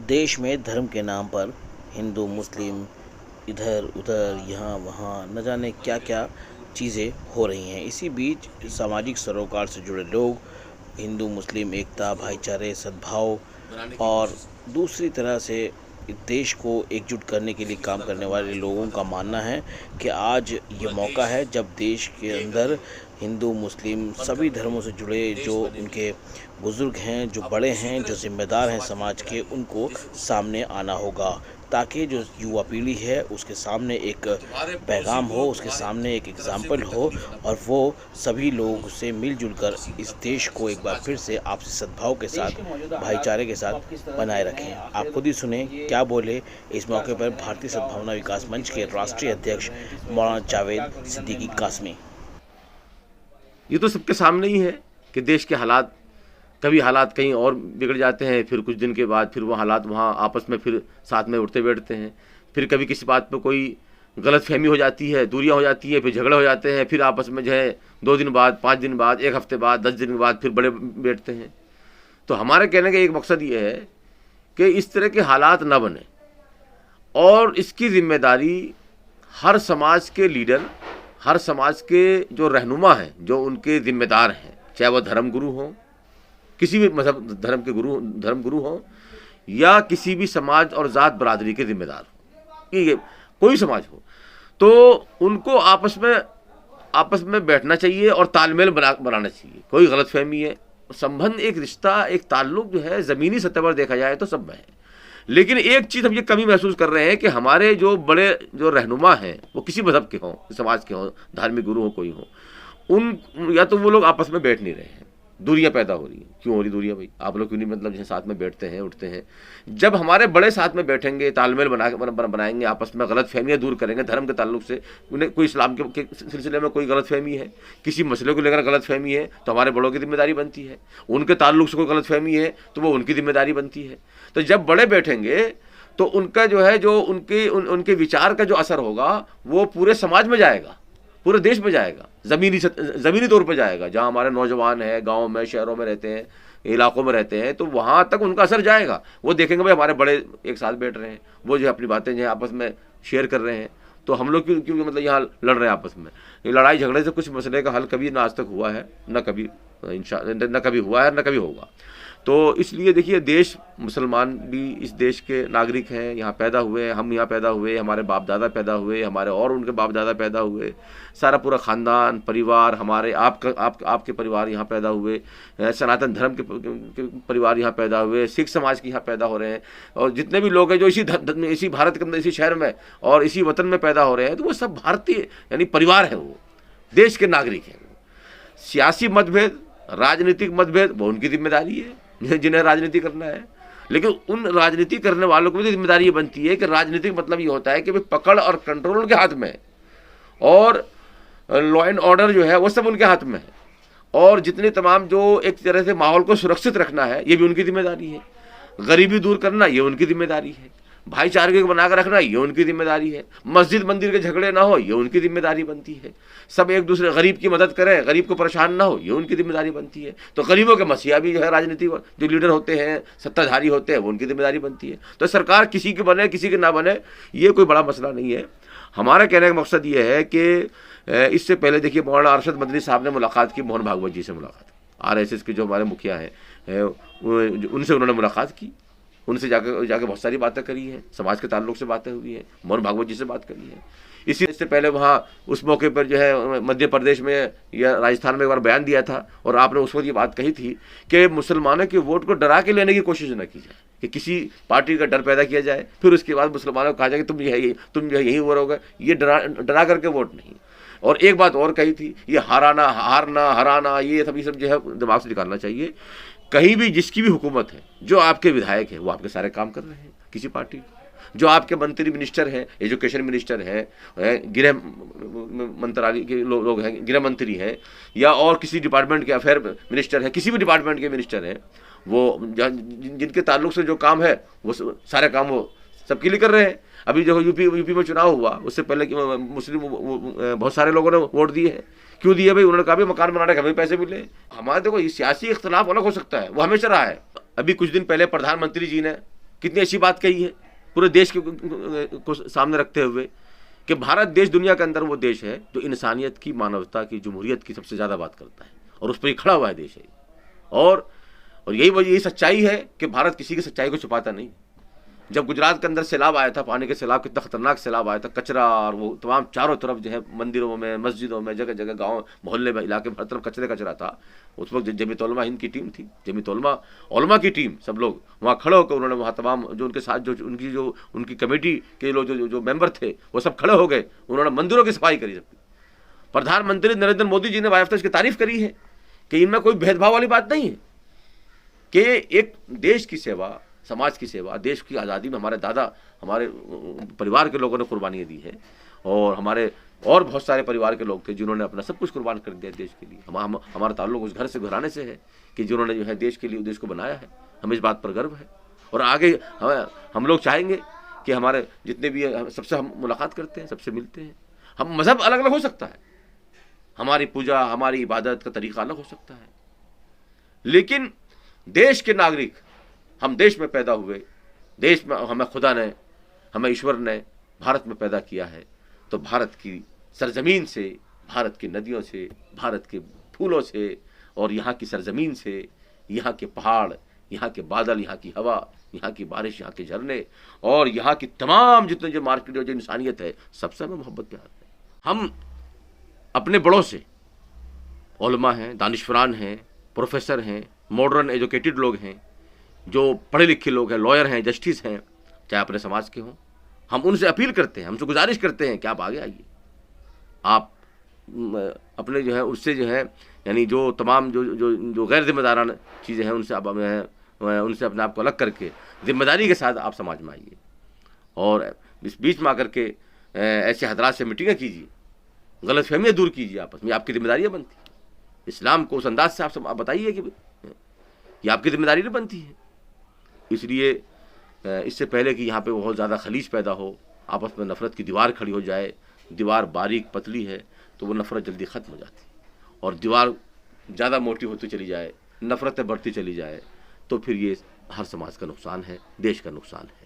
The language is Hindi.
देश में धर्म के नाम पर हिंदू मुस्लिम इधर उधर यहाँ वहाँ न जाने क्या क्या चीज़ें हो रही हैं। इसी बीच सामाजिक सरोकार से जुड़े लोग हिंदू मुस्लिम एकता, भाईचारे, सद्भाव और दूसरी तरह से देश को एकजुट करने के लिए काम करने वाले लोगों का मानना है कि आज ये मौका है जब देश के अंदर हिंदू मुस्लिम सभी धर्मों से जुड़े जो उनके बुज़ुर्ग हैं, जो बड़े हैं, जो ज़िम्मेदार हैं समाज के, उनको सामने आना होगा ताकि जो युवा पीढ़ी है उसके सामने एक पैगाम हो, उसके सामने एक एग्जाम्पल हो और वो सभी लोग से मिलजुल कर इस देश को एक बार फिर से आपसी सद्भाव के साथ, भाईचारे के साथ बनाए रखें। आप खुद ही सुने क्या बोले इस मौके पर भारतीय सद्भावना विकास मंच के राष्ट्रीय अध्यक्ष मौलाना जावेद सिद्दीकी कासमी। ये तो सबके सामने ही है कि देश के हालात, कभी हालात कहीं और बिगड़ जाते हैं, फिर कुछ दिन के बाद फिर वो हालात वहाँ आपस में फिर साथ में उठते बैठते हैं, फिर कभी किसी बात पे कोई गलतफहमी हो जाती है, दूरियां हो जाती है, फिर झगड़े हो जाते हैं, फिर आपस में जो है 2 दिन बाद, 5 दिन बाद, 1 हफ्ते बाद, 10 दिन बाद फिर बड़े बैठते हैं। तो हमारे कहने का एक मकसद ये है कि इस तरह के हालात ना बने और इसकी जिम्मेदारी हर समाज के लीडर, हर समाज के जो रहनुमा हैं, जो उनके जिम्मेदार हैं, चाहे वह धर्मगुरु हों, किसी भी मजहब धर्मगुरु हों या किसी भी समाज और ज़ात बरादरी के जिम्मेदार हों, ये कोई समाज हो, तो उनको आपस में बैठना चाहिए और तालमेल बनाना चाहिए। कोई गलतफहमी है, संबंध, एक रिश्ता, एक ताल्लुक जो है ज़मीनी सतह पर देखा जाए तो सब में है। लेकिन एक चीज़ हम ये कमी महसूस कर रहे हैं कि हमारे जो बड़े जो रहनुमा हैं वो किसी मजहब के हों, समाज के हों, धार्मिक गुरु हो कोई हो, उन या तो वो लोग आपस में बैठ नहीं रहे हैं, दूरियां पैदा हो रही हैं। क्यों हो रही दूरियां भाई? आप लोग क्यों नहीं मतलब जैसे साथ में बैठते हैं, उठते हैं? जब हमारे बड़े साथ में बैठेंगे, तालमेल बनाएंगे, आपस में गलत फहमियाँ दूर करेंगे, धर्म के ताल्लुक से उन्हें कोई इस्लाम के सिलसिले में कोई गलत फहमी है, किसी मसले को लेकर गलत फहमी है तो हमारे बड़ों की जिम्मेदारी बनती है, उनके ताल्लुक से कोई गलत फहमी है तो वो उनकी जिम्मेदारी बनती है। तो जब बड़े बैठेंगे तो उनका जो है जो उनके विचार का जो असर होगा वो पूरे समाज में जाएगा, पूरे देश में जाएगा, ज़मीनी तौर पर जाएगा। जहाँ हमारे नौजवान हैं, गांव में, शहरों में रहते हैं, इलाकों में रहते हैं, तो वहाँ तक उनका असर जाएगा। वो देखेंगे भाई हमारे बड़े एक साथ बैठ रहे हैं, वो जो अपनी बातें जो है आपस में शेयर कर रहे हैं, तो हम लोग क्यों मतलब यहाँ लड़ रहे हैं आपस में। ये लड़ाई झगड़े से कुछ मसले का हल कभी ना आज तक हुआ है, न कभी न कभी हुआ है, न कभी होगा। तो इसलिए देखिए, देश, मुसलमान भी इस देश के नागरिक हैं, यहाँ पैदा हुए, हम यहाँ पैदा हुए, हमारे बाप दादा पैदा हुए, हमारे और उनके बाप दादा पैदा हुए, सारा पूरा ख़ानदान, परिवार, हमारे आपके परिवार यहाँ पैदा हुए, सनातन धर्म के परिवार यहाँ पैदा हुए, सिख समाज के यहाँ पैदा हो रहे हैं, और जितने भी लोग हैं जो इसी भारत के अंदर, इसी शहर में और इसी वतन में पैदा हो रहे हैं, तो वो सब भारतीय यानी परिवार है, वो देश के नागरिक हैं। सियासी मतभेद, राजनीतिक मतभेद वो उनकी जिम्मेदारी है जिन्हें राजनीति करना है, लेकिन उन राजनीति करने वालों को भी जिम्मेदारी ये बनती है कि राजनीतिक मतलब ये होता है कि भाई पकड़ और कंट्रोल उनके हाथ में है और लॉ एंड ऑर्डर जो है वो सब उनके हाथ में है, और जितने तमाम जो एक तरह से माहौल को सुरक्षित रखना है ये भी उनकी जिम्मेदारी है, गरीबी दूर करना ये उनकी जिम्मेदारी है, भाईचारे को बनाकर रखना ये उनकी जिम्मेदारी है, मस्जिद मंदिर के झगड़े ना हो ये उनकी जिम्मेदारी बनती है, सब एक दूसरे गरीब की मदद करें, गरीब को परेशान ना हो ये उनकी जिम्मेदारी बनती है। तो गरीबों के मसीहा भी जो है राजनीति जो लीडर होते हैं, सत्ताधारी होते हैं, वो उनकी जिम्मेदारी बनती है। तो सरकार किसी की बने किसी की ना बने ये कोई बड़ा मसला नहीं है। हमारा कहने का मकसद ये है कि इससे पहले देखिए मौलाना अरशद मदनी साहब ने मुलाकात की, मोहन भागवत जी से मुलाकात की, RSS के जो हमारे मुखिया हैं उनसे उन्होंने मुलाकात की, उनसे जाके बहुत सारी बातें करी हैं, समाज के ताल्लुक से बातें हुई हैं, मोहन भागवत जी से बात करी है। इससे पहले वहाँ उस मौके पर जो है मध्य प्रदेश में या राजस्थान में एक बार बयान दिया था और आपने उस वक्त ये बात कही थी कि मुसलमानों के वोट को डरा के लेने की कोशिश न की जाए, कि किसी पार्टी का डर पैदा किया जाए, फिर उसके बाद मुसलमानों को कहा जाए कि तुम जो है यही हो, ये डरा करके वोट नहीं। और एक बात और कही थी, ये हारना हराना ये सब जो है दिमाग से निकालना चाहिए। कहीं भी जिसकी भी हुकूमत है, जो आपके विधायक है वो आपके सारे काम कर रहे हैं, किसी पार्टी जो आपके मंत्री मिनिस्टर हैं, एजुकेशन मिनिस्टर हैं, गृह मंत्रालय के लोग हैं, गृह मंत्री हैं, या और किसी डिपार्टमेंट के अफेयर मिनिस्टर हैं, किसी भी डिपार्टमेंट के मिनिस्टर हैं, वो जिनके ताल्लुक से जो काम है वो सारे काम वो सबके लिए कर रहे हैं। अभी जो यूपी में चुनाव हुआ उससे पहले मुस्लिम बहुत सारे लोगों ने वोट दिए हैं। क्यों दिए भाई? उन्होंने कहा भी मकान बनाने के हमें पैसे मिले। हमारे देखो ये सियासी इख्तलाफ अलग हो सकता है, वो हमेशा रहा है। अभी कुछ दिन पहले प्रधानमंत्री जी ने कितनी अच्छी बात कही है पूरे देश को सामने रखते हुए कि भारत देश दुनिया के अंदर वो देश है जो इंसानियत की, मानवता की, जमहूरियत की सबसे ज़्यादा बात करता है और उस पर ही खड़ा हुआ है देश है। और यही सच्चाई है कि भारत किसी की सच्चाई को छुपाता नहीं। जब गुजरात के अंदर सैलाब आया था, पानी के सैलाब, कितना खतरनाक सैलाब आया था, कचरा और वो तमाम चारों तरफ जो है मंदिरों में, मस्जिदों में, जगह जगह, गांव मोहल्ले में, इलाके में हर तरफ कचरा था। उस वक्त जमीयत उलमा हिंद की टीम थी, जमीयत उलमा की टीम, सब लोग वहाँ खड़े होकर उन्होंने वहाँ तमाम जो उनके साथ जो उनकी कमेटी के लोग जो मेंबर थे वो सब खड़े हो गए, उन्होंने मंदिरों की सफाई करी सबकी। प्रधानमंत्री नरेंद्र मोदी जी ने बाकायदा इसकी तारीफ करी है कि इनमें कोई भेदभाव वाली बात नहीं है कि एक देश की सेवा, समाज की सेवा, देश की आज़ादी में हमारे दादा, हमारे परिवार के लोगों ने कुर्बानियाँ दी है और हमारे और बहुत सारे परिवार के लोग थे जिन्होंने अपना सब कुछ कुर्बान कर दिया देश के लिए। हमारा ताल्लुक उस घर से घराने से है कि जिन्होंने जो है देश के लिए देश को बनाया है। हमें इस बात पर गर्व है और आगे हम लोग चाहेंगे कि हमारे जितने भी सबसे हम मुलाकात करते हैं, सबसे मिलते हैं। हम मज़हब अलग अलग हो सकता है, हमारी पूजा, हमारी इबादत का तरीका अलग हो सकता है, लेकिन देश के नागरिक, हम देश में पैदा हुए, देश में हमें खुदा ने, हमें ईश्वर ने भारत में पैदा किया है, तो भारत की सरजमीन से, भारत की नदियों से, भारत के फूलों से और यहाँ की सरजमीन से, यहाँ के पहाड़, यहाँ के बादल, यहाँ की हवा, यहाँ की बारिश, यहाँ के झरने और यहाँ की तमाम जितने जो मार्केट, जो इंसानियत है, सबसे हमें मोहब्बत प्यार है। हम अपने बड़ों से, उलमा हैं, दानिशवरान हैं, प्रोफेसर हैं, मॉडर्न एजुकेटेड लोग हैं, जो पढ़े लिखे लोग हैं, लॉयर हैं, जस्टिस हैं, चाहे अपने समाज के हों, हम उनसे अपील करते हैं, हमसे गुजारिश करते हैं कि आप आगे आइए, आप अपने जो है उससे जो है यानी जो तमाम जो गैर जिम्मेदाराना चीज़ें हैं उनसे आप उनसे अपने आप को अलग करके जिम्मेदारी के साथ आप समाज में आइए और इस बीच में आकर के ऐसे हजरात से मीटिंगें कीजिए, गलतफहमियाँ दूर कीजिए आपस में, आपकी जिम्मेदारियाँ बनती हैं। इस्लाम को उस अंदाज से आप बताइए कि ये आपकी जिम्मेदारी नहीं बनती है। इसलिए इससे पहले कि यहाँ पे बहुत ज़्यादा खलीज पैदा हो, आपस में नफ़रत की दीवार खड़ी हो जाए, दीवार बारीक पतली है तो वो नफ़रत जल्दी ख़त्म हो जाती है और दीवार ज़्यादा मोटी होती चली जाए, नफ़रतें बढ़ती चली जाए तो फिर ये हर समाज का नुकसान है, देश का नुकसान है।